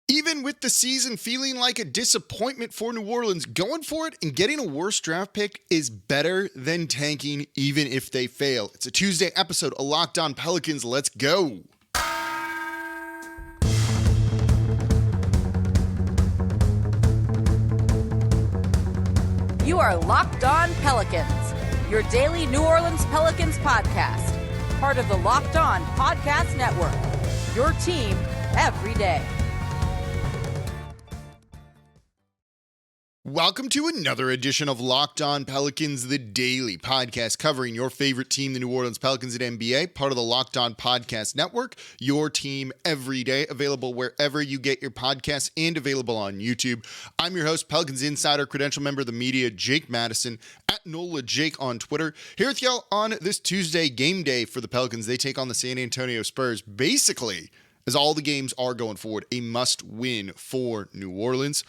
Even with the season feeling like a disappointment for New Orleans, going for it and getting a worse draft pick is better than tanking even if they fail. It's a Tuesday episode of Locked On Pelicans. Let's go. You are Locked On Pelicans, your daily New Orleans Pelicans podcast, part of the Locked On Podcast Network, your team every day. Welcome to another edition of Locked On Pelicans, the daily podcast covering your favorite team, the New Orleans Pelicans at NBA, part of the Locked On Podcast Network, your team every day, available wherever you get your podcasts and available on YouTube. I'm your host, Pelicans Insider, credential member of the media, Jake Madison, at NOLA Jake on Twitter. Here with y'all on this Tuesday game day for the Pelicans. They take on the San Antonio Spurs, basically, as all the games are going forward, a must-win for New Orleans.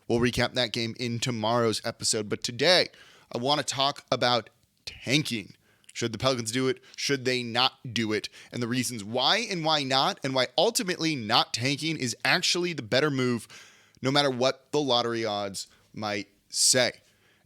We'll recap that game in tomorrow's episode. But today, I want to talk about tanking. Should the Pelicans do it? Should they not do it? And the reasons why and why not, and why ultimately not tanking is actually the better move, no matter what the lottery odds might say.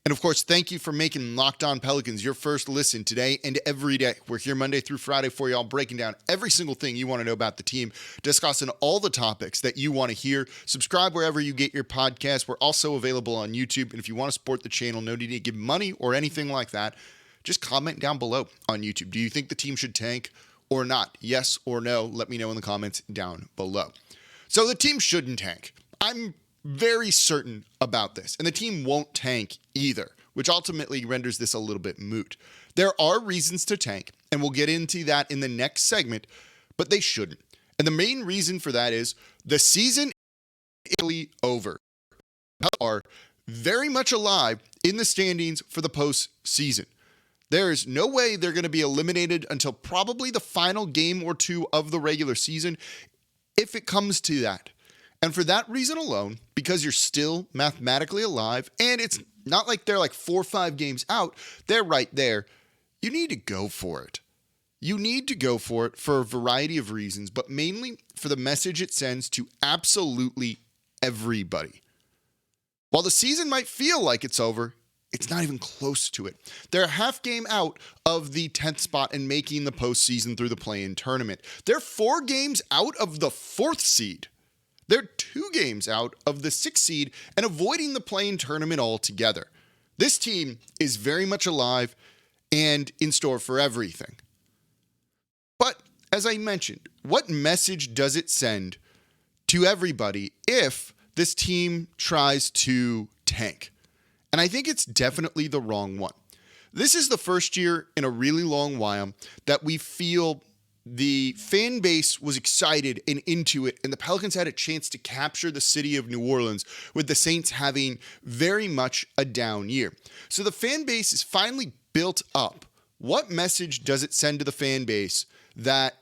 And of course, thank you for making Locked On Pelicans your first listen today and every day. We're here Monday through Friday for y'all, breaking down every single thing you want to know about the team, discussing all the topics that you want to hear. Subscribe wherever you get your podcasts. We're also available on YouTube. And if you want to support the channel, no need to give money or anything like that. Just comment down below on YouTube. Do you think the team should tank or not? Yes or no? Let me know in the comments down below. So the team shouldn't tank. I'm very certain about this, and the team won't tank either, which ultimately renders this a little bit moot. There are reasons to tank, and we'll get into that in the next segment, but they shouldn't. And the main reason for that is the season is really over. They are very much alive in the standings for the postseason. There is no way they're going to be eliminated until probably the final game or two of the regular season, if it comes to that. And for that reason alone, because you're still mathematically alive, and it's not like they're like 4 or 5 games out, they're right there, you need to go for it. You need to go for it for a variety of reasons, but mainly for the message it sends to absolutely everybody. While the season might feel like it's over, it's not even close to it. They're a half game out of the 10th spot and making the postseason through the play-in tournament. They're 4 games out of the 4th seed. They're 2 games out of the 6th seed and avoiding the play-in tournament altogether. This team is very much alive and in store for everything. But as I mentioned, what message does it send to everybody if this team tries to tank? And I think it's definitely the wrong one. This is the first year in a really long while that we feel the fan base was excited and into it, and the Pelicans had a chance to capture the city of New Orleans, with the Saints having very much a down year. So the fan base is finally built up. What message does it send to the fan base that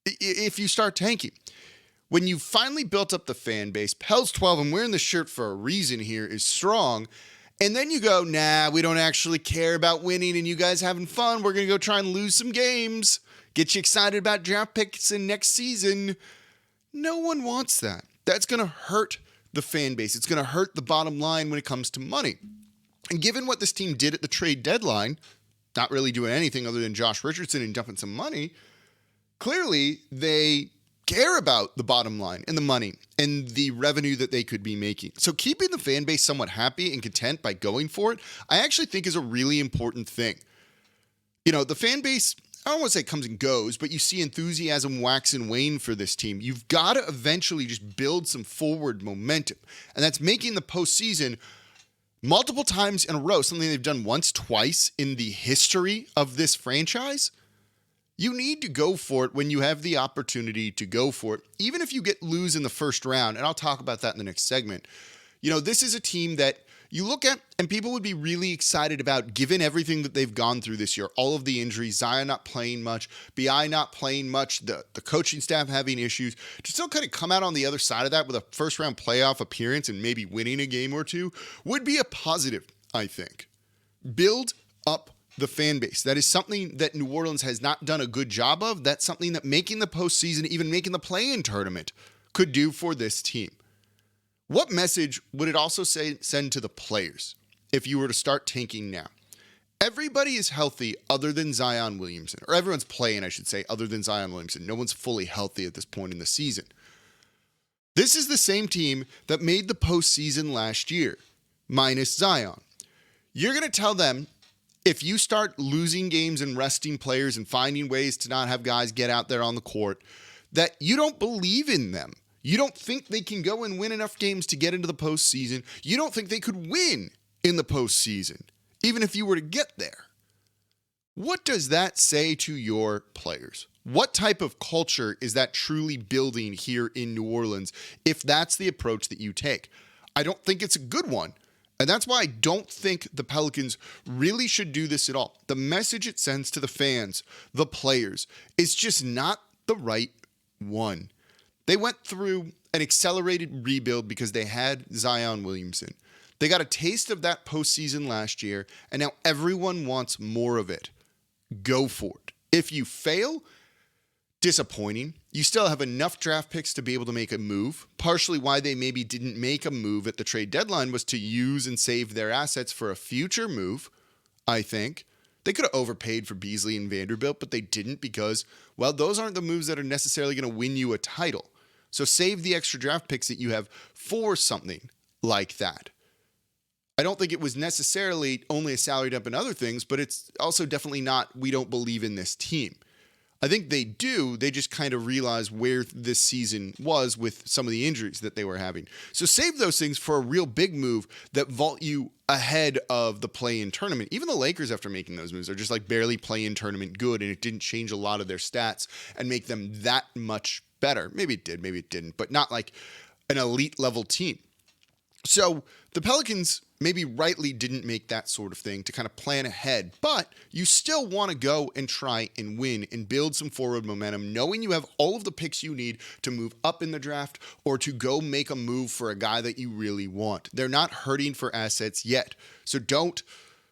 if you start tanking? When you finally built up the fan base, Pels 12, I'm wearing the shirt for a reason here, is strong. And then you go, nah, we don't actually care about winning and you guys having fun. We're going to go try and lose some games. Get you excited about draft picks in next season. No one wants that. That's going to hurt the fan base. It's going to hurt the bottom line when it comes to money. And given what this team did at the trade deadline, not really doing anything other than Josh Richardson and dumping some money, clearly they care about the bottom line and the money and the revenue that they could be making. So keeping the fan base somewhat happy and content by going for it, I actually think is a really important thing. You know, the fan base, I don't want to say comes and goes, but you see enthusiasm wax and wane for this team. You've got to eventually just build some forward momentum. And that's making the postseason multiple times in a row, something they've done once, twice in the history of this franchise. You need to go for it when you have the opportunity to go for it, even if you lose in the first round. And I'll talk about that in the next segment. You know, this is a team that you look at and people would be really excited about, given everything that they've gone through this year, all of the injuries, Zion not playing much, BI not playing much, the coaching staff having issues, to still kind of come out on the other side of that with a first round playoff appearance and maybe winning a game or two would be a positive, I think. Build up the fan base. That is something that New Orleans has not done a good job of. That's something that making the postseason, even making the play-in tournament, could do for this team. What message would it also send to the players if you were to start tanking now? Everybody is healthy other than Zion Williamson, or everyone's playing, I should say, other than Zion Williamson. No one's fully healthy at this point in the season. This is the same team that made the postseason last year, minus Zion. You're going to tell them, if you start losing games and resting players and finding ways to not have guys get out there on the court, that you don't believe in them. You don't think they can go and win enough games to get into the postseason. You don't think they could win in the postseason, even if you were to get there. What does that say to your players? What type of culture is that truly building here in New Orleans if that's the approach that you take? I don't think it's a good one. And that's why I don't think the Pelicans really should do this at all. The message it sends to the fans, the players, is just not the right one. They went through an accelerated rebuild because they had Zion Williamson. They got a taste of that postseason last year, and now everyone wants more of it. Go for it. If you fail, disappointing. You still have enough draft picks to be able to make a move. Partially why they maybe didn't make a move at the trade deadline was to use and save their assets for a future move, I think. They could have overpaid for Beasley and Vanderbilt, but they didn't because, well, those aren't the moves that are necessarily going to win you a title. So save the extra draft picks that you have for something like that. I don't think it was necessarily only a salary dump and other things, but it's also definitely not, we don't believe in this team. I think they do. They just kind of realize where this season was with some of the injuries that they were having. So save those things for a real big move that vault you ahead of the play-in tournament. Even the Lakers, after making those moves, are just like barely play-in tournament good, and it didn't change a lot of their stats and make them that much better. Maybe it did, maybe it didn't, but not like an elite level team. So the Pelicans maybe rightly didn't make that sort of thing to kind of plan ahead, but you still want to go and try and win and build some forward momentum, knowing you have all of the picks you need to move up in the draft or to go make a move for a guy that you really want. They're not hurting for assets yet, so don't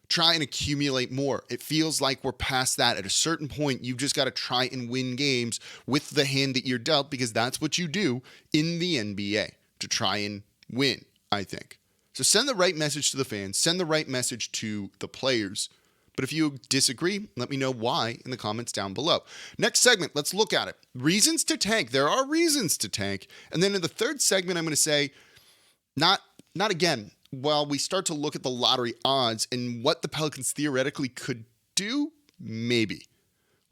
try and accumulate more. It feels like we're past that. At a certain point, you've just got to try and win games with the hand that you're dealt, because that's what you do in the NBA, to try and win, I think. So send the right message to the fans, send the right message to the players. But if you disagree, let me know why in the comments down below. Next segment, let's look at it. Reasons to tank. There are reasons to tank. And then in the third segment, I'm going to say, not again, while we start to look at the lottery odds and what the Pelicans theoretically could do, maybe.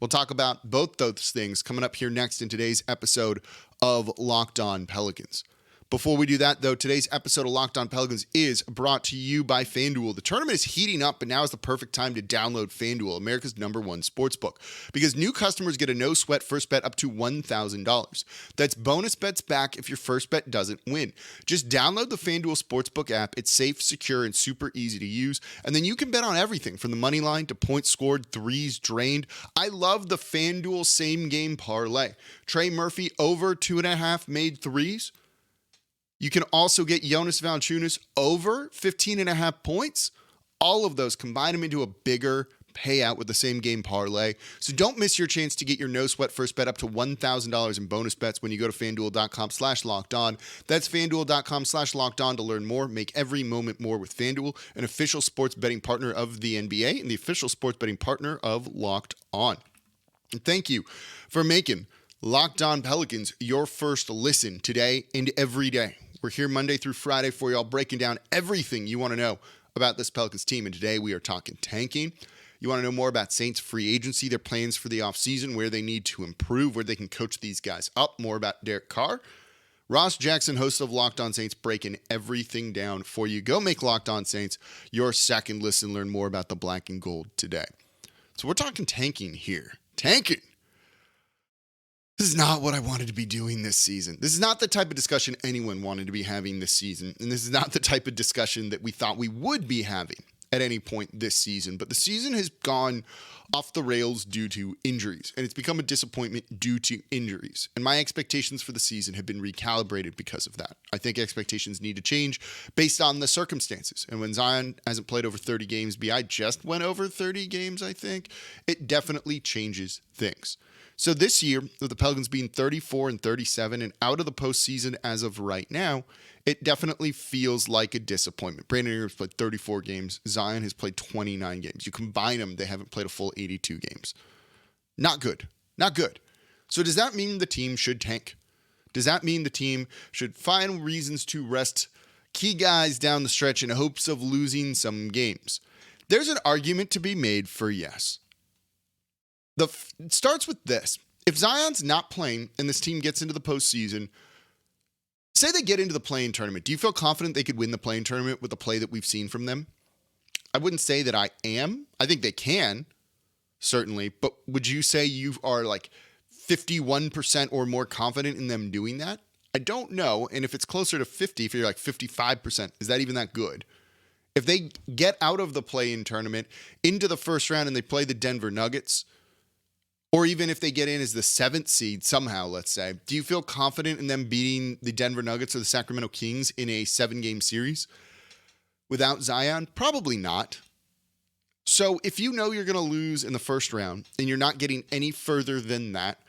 We'll talk about both those things coming up here next in today's episode of Locked On Pelicans. Before we do that, though, today's episode of Locked On Pelicans is brought to you by FanDuel. The tournament is heating up, and now is the perfect time to download FanDuel, America's #1 sportsbook, because new customers get a no-sweat first bet up to $1,000. That's bonus bets back if your first bet doesn't win. Just download the FanDuel Sportsbook app. It's safe, secure, and super easy to use, and then you can bet on everything from the money line to points scored, threes drained. I love the FanDuel same-game parlay. Trey Murphy over 2.5 made threes. You can also get Jonas Valanciunas over 15.5 points. All of those, combine them into a bigger payout with the same game parlay. So don't miss your chance to get your no sweat first bet up to $1,000 in bonus bets when you go to FanDuel.com/lockedon. That's FanDuel.com/lockedon to learn more. Make every moment more with FanDuel, an official sports betting partner of the NBA and the official sports betting partner of Locked On. And thank you for making Locked On Pelicans your first listen today and every day. We're here Monday through Friday for y'all, breaking down everything you want to know about this Pelicans team. And today we are talking tanking. You want to know more about Saints free agency, their plans for the offseason, where they need to improve, where they can coach these guys up, more about Derek Carr. Ross Jackson, host of Locked On Saints, breaking everything down for you. Go make Locked On Saints your second listen. Learn more about the black and gold today. So we're talking tanking here. Tanking. This is not what I wanted to be doing this season. This is not the type of discussion anyone wanted to be having this season. And this is not the type of discussion that we thought we would be having at any point this season. But the season has gone off the rails due to injuries. And it's become a disappointment due to injuries. And my expectations for the season have been recalibrated because of that. I think expectations need to change based on the circumstances. And when Zion hasn't played over 30 games, B.I. just went over 30 games, I think, it definitely changes things. So this year, with the Pelicans being 34-37 and out of the postseason as of right now, it definitely feels like a disappointment. Brandon Ingram's played 34 games. Zion has played 29 games. You combine them, they haven't played a full 82 games. Not good. Not good. So does that mean the team should tank? Does that mean the team should find reasons to rest key guys down the stretch in hopes of losing some games? There's an argument to be made for yes. It starts with this. If Zion's not playing and this team gets into the postseason, say they get into the play-in tournament, do you feel confident they could win the play-in tournament with the play that we've seen from them? I wouldn't say that I am. I think they can, certainly. But would you say you are like 51% or more confident in them doing that? I don't know. And if it's closer to 50, if you're like 55%, is that even that good? If they get out of the play-in tournament into the first round and they play the Denver Nuggets, or even if they get in as the 7th seed somehow, let's say, do you feel confident in them beating the Denver Nuggets or the Sacramento Kings in a 7-game series without Zion? Probably not. So if you know you're going to lose in the first round and you're not getting any further than that,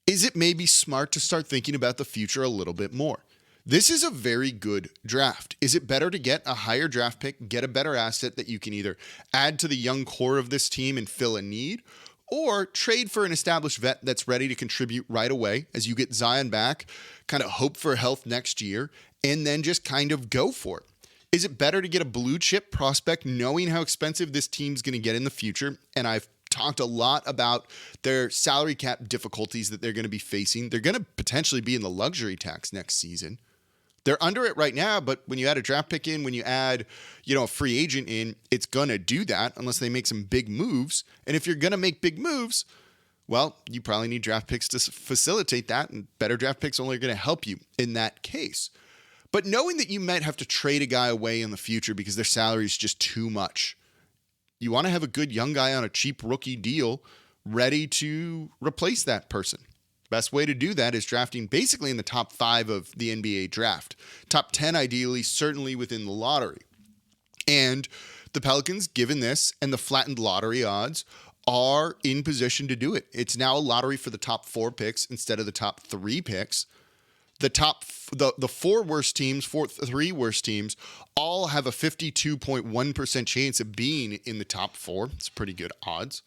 is it maybe smart to start thinking about the future a little bit more? This is a very good draft. Is it better to get a higher draft pick, get a better asset that you can either add to the young core of this team and fill a need, or trade for an established vet that's ready to contribute right away as you get Zion back, kind of hope for health next year, and then just kind of go for it? Is it better to get a blue chip prospect knowing how expensive this team's going to get in the future? And I've talked a lot about their salary cap difficulties that they're going to be facing. They're going to potentially be in the luxury tax next season. They're under it right now, but when you add a draft pick in, when you add, a free agent in, it's going to do that unless they make some big moves. And if you're going to make big moves, well, you probably need draft picks to facilitate that, and better draft picks only are going to help you in that case. But knowing that you might have to trade a guy away in the future because their salary is just too much, you want to have a good young guy on a cheap rookie deal ready to replace that person. Best way to do that is drafting basically in the top 5 of the NBA draft. Top 10, ideally, certainly within the lottery. And the Pelicans, given this and the flattened lottery odds, are in position to do it. It's now a lottery for the top 4 picks instead of the top 3 picks. The 4 worst teams, 3 worst teams, all have a 52.1% chance of being in the top 4. It's pretty good odds.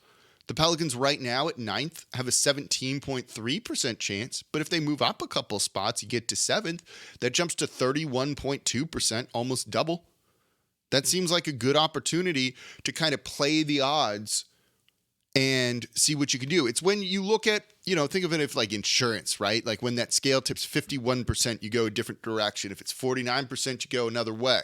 The Pelicans right now at 9th have a 17.3% chance, but if they move up a couple spots, you get to 7th, that jumps to 31.2%, almost double. That seems like a good opportunity to kind of play the odds and see what you can do. It's when you look at, think of it as like insurance, right? Like when that scale tips 51%, you go a different direction. If it's 49%, you go another way.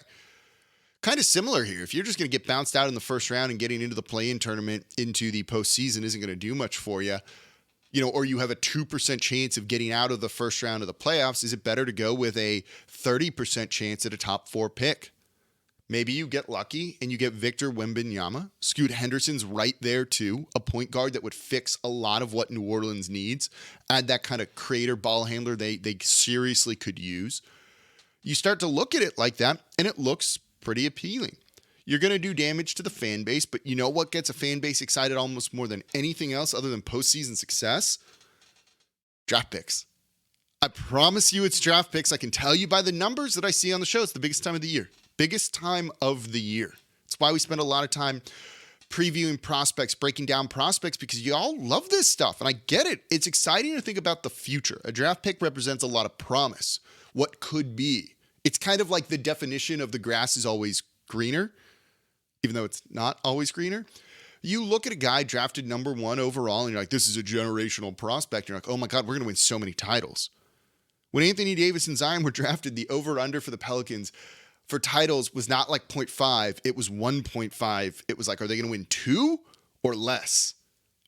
Kind of similar here. If you're just going to get bounced out in the first round and getting into the play-in tournament into the postseason isn't going to do much for you, or you have a 2% chance of getting out of the first round of the playoffs, is it better to go with a 30% chance at a top 4 pick? Maybe you get lucky and you get Victor Wembanyama. Scoot Henderson's right there too, a point guard that would fix a lot of what New Orleans needs. Add that kind of creator ball handler they seriously could use. You start to look at it like that and it looks pretty appealing. You're going to do damage to the fan base, but you know what gets a fan base excited almost more than anything else other than postseason success? Draft picks. I promise you it's draft picks. I can tell you by the numbers that I see on the show, it's the biggest time of the year. Biggest time of the year. It's why we spend a lot of time previewing prospects, breaking down prospects, because y'all love this stuff. And I get it. It's exciting to think about the future. A draft pick represents a lot of promise. What could be. It's kind of like the definition of the grass is always greener, even though it's not always greener. You look at a guy drafted number 1 overall, and you're like, this is a generational prospect. You're like, oh my God, we're going to win so many titles. When Anthony Davis and Zion were drafted, the over-under for the Pelicans for titles was not like 0.5. It was 1.5. It was like, are they going to win 2 or less?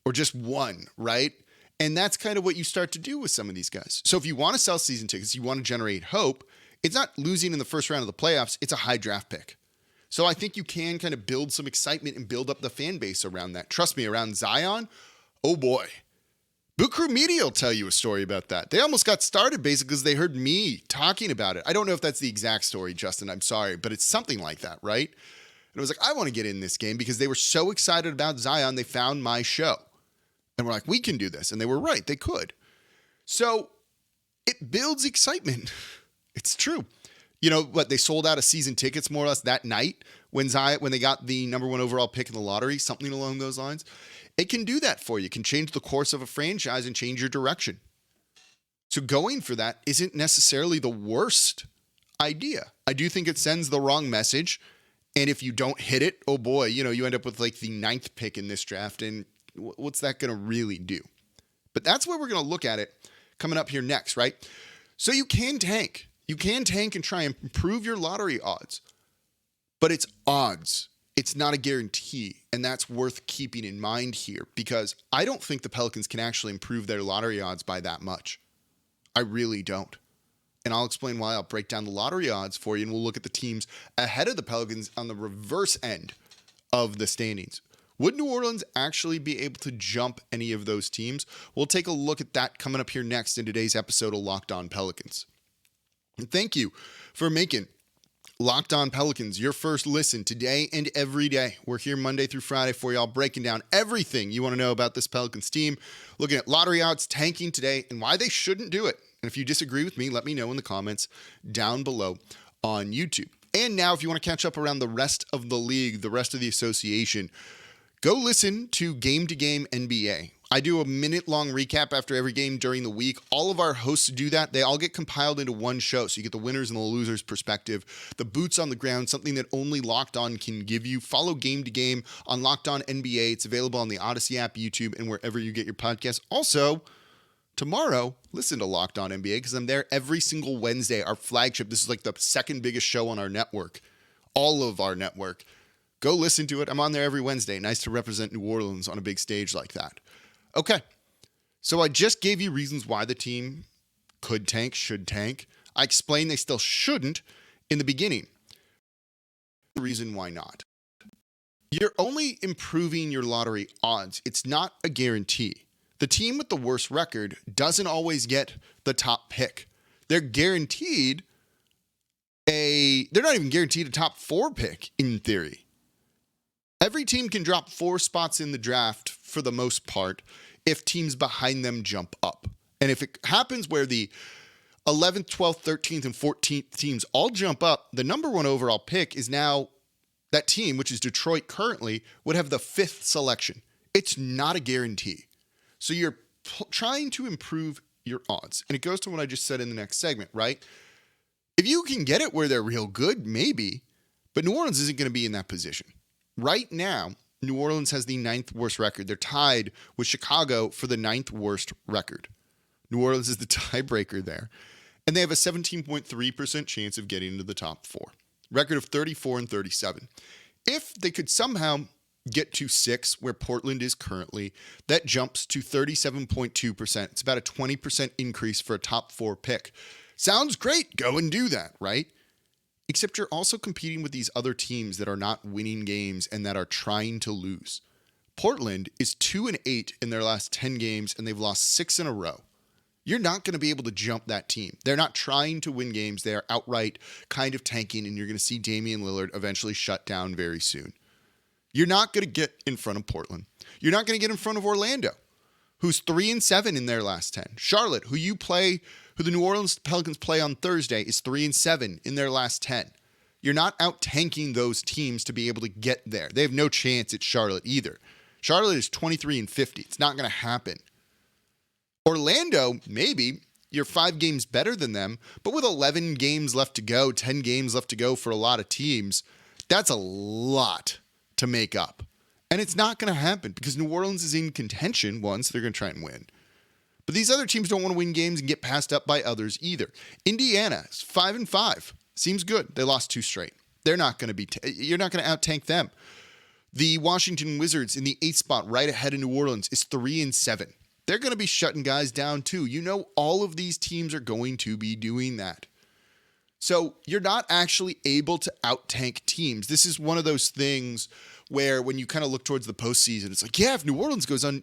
Or just 1, right? And that's kind of what you start to do with some of these guys. So if you want to sell season tickets, you want to generate hope, it's not losing in the first round of the playoffs. It's a high draft pick. So I think you can kind of build some excitement and build up the fan base around that. Trust me, around Zion, oh boy. Boot Crew Media will tell you a story about that. They almost got started basically because they heard me talking about it. I don't know if that's the exact story, Justin. I'm sorry, but it's something like that, right? And I was like, I want to get in this game because they were so excited about Zion, they found my show. And we're like, we can do this. And they were right. They could. So it builds excitement. It's true. You know what? They sold out of season tickets more or less that night when they got the number 1 overall pick in the lottery, something along those lines. It can do that for you. It can change the course of a franchise and change your direction. So going for that isn't necessarily the worst idea. I do think it sends the wrong message. And if you don't hit it, oh boy, you end up with like the 9th pick in this draft. And what's that going to really do? But that's where we're going to look at it coming up here next, right? So you can tank. You can tank and try and improve your lottery odds. But it's odds. It's not a guarantee. And that's worth keeping in mind here because I don't think the Pelicans can actually improve their lottery odds by that much. I really don't. And I'll explain why. I'll break down the lottery odds for you, and we'll look at the teams ahead of the Pelicans on the reverse end of the standings. Would New Orleans actually be able to jump any of those teams? We'll take a look at that coming up here next in today's episode of Locked On Pelicans. And thank you for making Locked On Pelicans your first listen today and every day. We're here Monday through Friday for y'all, breaking down everything you want to know about this Pelicans team, looking at lottery odds, tanking today, and why they shouldn't do it. And if you disagree with me, let me know in the comments down below on YouTube. And now, if you want to catch up around the rest of the league, the rest of the association, go listen to Game to Game NBA. I do a minute-long recap after every game during the week. All of our hosts do that. They all get compiled into one show, so you get the winners and the losers perspective, the boots on the ground, something that only Locked On can give you. Follow Game to Game on Locked On NBA. It's available on the Odyssey app, YouTube, and wherever you get your podcasts. Also, tomorrow, listen to Locked On NBA because I'm there every single Wednesday, our flagship. This is like the second biggest show on our network, all of our network. Go listen to it. I'm on there every Wednesday. Nice to represent New Orleans on a big stage like that. Okay, so I just gave you reasons why the team could tank, should tank. I explained they still shouldn't in the beginning. The reason why not. You're only improving your lottery odds. It's not a guarantee. The team with the worst record doesn't always get the top pick. They're not even guaranteed a top 4 pick in theory. Every team can drop 4 spots in the draft for the most part if teams behind them jump up. And if it happens where the 11th, 12th, 13th, and 14th teams all jump up, the number 1 overall pick is now that team, which is Detroit currently, would have the 5th selection. It's not a guarantee. So you're trying to improve your odds. And it goes to what I just said in the next segment, right? If you can get it where they're real good, maybe. But New Orleans isn't going to be in that position. Right now, New Orleans has the 9th worst record. They're tied with Chicago for the 9th worst record. New Orleans is the tiebreaker there. And they have a 17.3% chance of getting into the top 4. Record of 34-37. If they could somehow get to 6, where Portland is currently, that jumps to 37.2%. It's about a 20% increase for a top 4 pick. Sounds great. Go and do that, right? Except you're also competing with these other teams that are not winning games and that are trying to lose. Portland is 2-8 in their last 10 games, and they've lost 6 in a row. You're not going to be able to jump that team. They're not trying to win games. They're outright kind of tanking, and you're going to see Damian Lillard eventually shut down very soon. You're not going to get in front of Portland. You're not going to get in front of Orlando, who's 3-7 in their last 10. Charlotte, who the New Orleans Pelicans play on Thursday, is 3-7 in their last 10. You're not out tanking those teams to be able to get there. They have no chance at Charlotte either. Charlotte is 23-50. It's not going to happen. Orlando, maybe you're 5 games better than them, but with 11 games left to go, 10 games left to go for a lot of teams, that's a lot to make up. And it's not going to happen because New Orleans is in contention once. They're going to try and win. But these other teams don't want to win games and get passed up by others either. Indiana is 5-5. Seems good. They lost 2 straight. They're not going to be, you're not going to out-tank them. The Washington Wizards in the 8th spot right ahead of New Orleans is 3-7. They're going to be shutting guys down too. You know, all of these teams are going to be doing that. So you're not actually able to out-tank teams. This is one of those things where when you kind of look towards the postseason, it's like, yeah, if New Orleans goes on,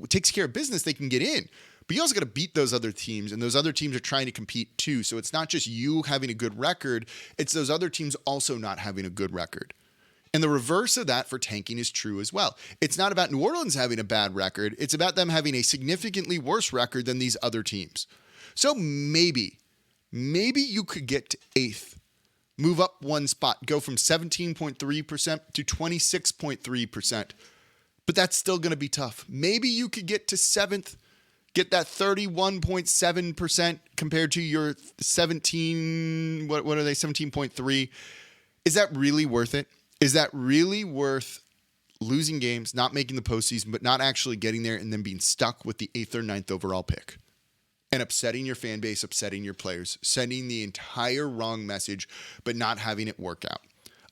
takes care of business, they can get in. But you also got to beat those other teams, and those other teams are trying to compete too. So it's not just you having a good record, it's those other teams also not having a good record. And the reverse of that for tanking is true as well. It's not about New Orleans having a bad record. It's about them having a significantly worse record than these other teams. So maybe you could get to 8th, move up one spot, go from 17.3% to 26.3%. But that's still going to be tough. Maybe you could get to 7th, get that 31.7% compared to your 17, what are they, 17.3. Is that really worth it? Is that really worth losing games, not making the postseason, but not actually getting there and then being stuck with the 8th or 9th overall pick? And upsetting your fan base, upsetting your players, sending the entire wrong message, but not having it work out.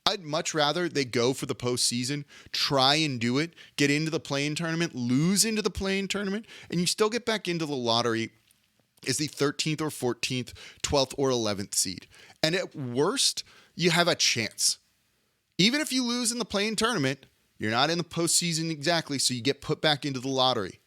I'd much rather they go for the postseason, try and do it, get into the play-in tournament, lose into the play-in tournament, and you still get back into the lottery as the 13th or 14th, 12th or 11th seed. And at worst, you have a chance. Even if you lose in the play-in tournament, you're not in the postseason exactly, so you get put back into the lottery.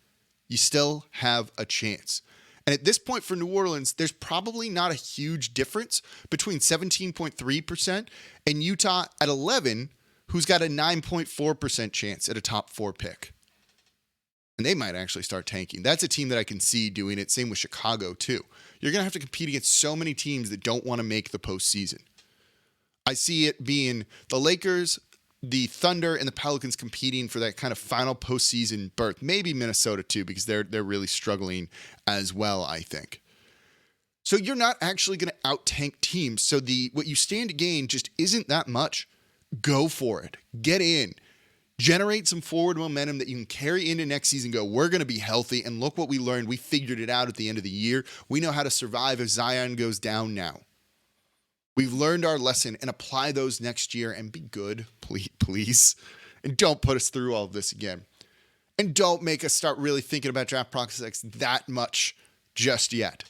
You still have a chance. And at this point for New Orleans, there's probably not a huge difference between 17.3% and Utah at 11, who's got a 9.4% chance at a top 4 pick. And they might actually start tanking. That's a team that I can see doing it. Same with Chicago, too. You're going to have to compete against so many teams that don't want to make the postseason. I see it being the Lakers, the Thunder, and the Pelicans competing for that kind of final postseason berth. Maybe Minnesota too, because they're really struggling as well, I think. So you're not actually going to out-tank teams. So what you stand to gain just isn't that much. Go for it. Get in. Generate some forward momentum that you can carry into next season. Go, we're going to be healthy. And look what we learned. We figured it out at the end of the year. We know how to survive if Zion goes down now. We've learned our lesson and apply those next year and be good, please. And don't put us through all of this again. And don't make us start really thinking about draft prospects that much just yet.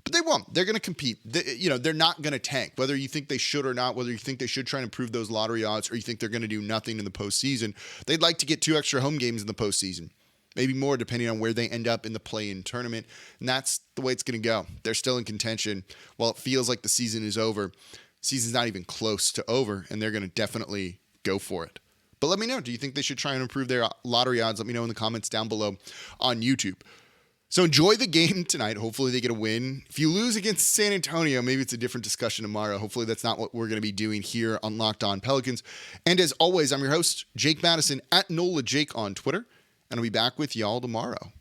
But they won't. They're going to compete. They're not going to tank. Whether you think they should or not, whether you think they should try and improve those lottery odds or you think they're going to do nothing in the postseason, they'd like to get 2 extra home games in the postseason. Maybe more depending on where they end up in the play-in tournament. And that's the way it's going to go. They're still in contention. While it feels like the season is over, the season's not even close to over, and they're going to definitely go for it. But let me know. Do you think they should try and improve their lottery odds? Let me know in the comments down below on YouTube. So enjoy the game tonight. Hopefully they get a win. If you lose against San Antonio, maybe it's a different discussion tomorrow. Hopefully that's not what we're going to be doing here on Locked On Pelicans. And as always, I'm your host, Jake Madison, at NOLAJake on Twitter. And I'll be back with y'all tomorrow.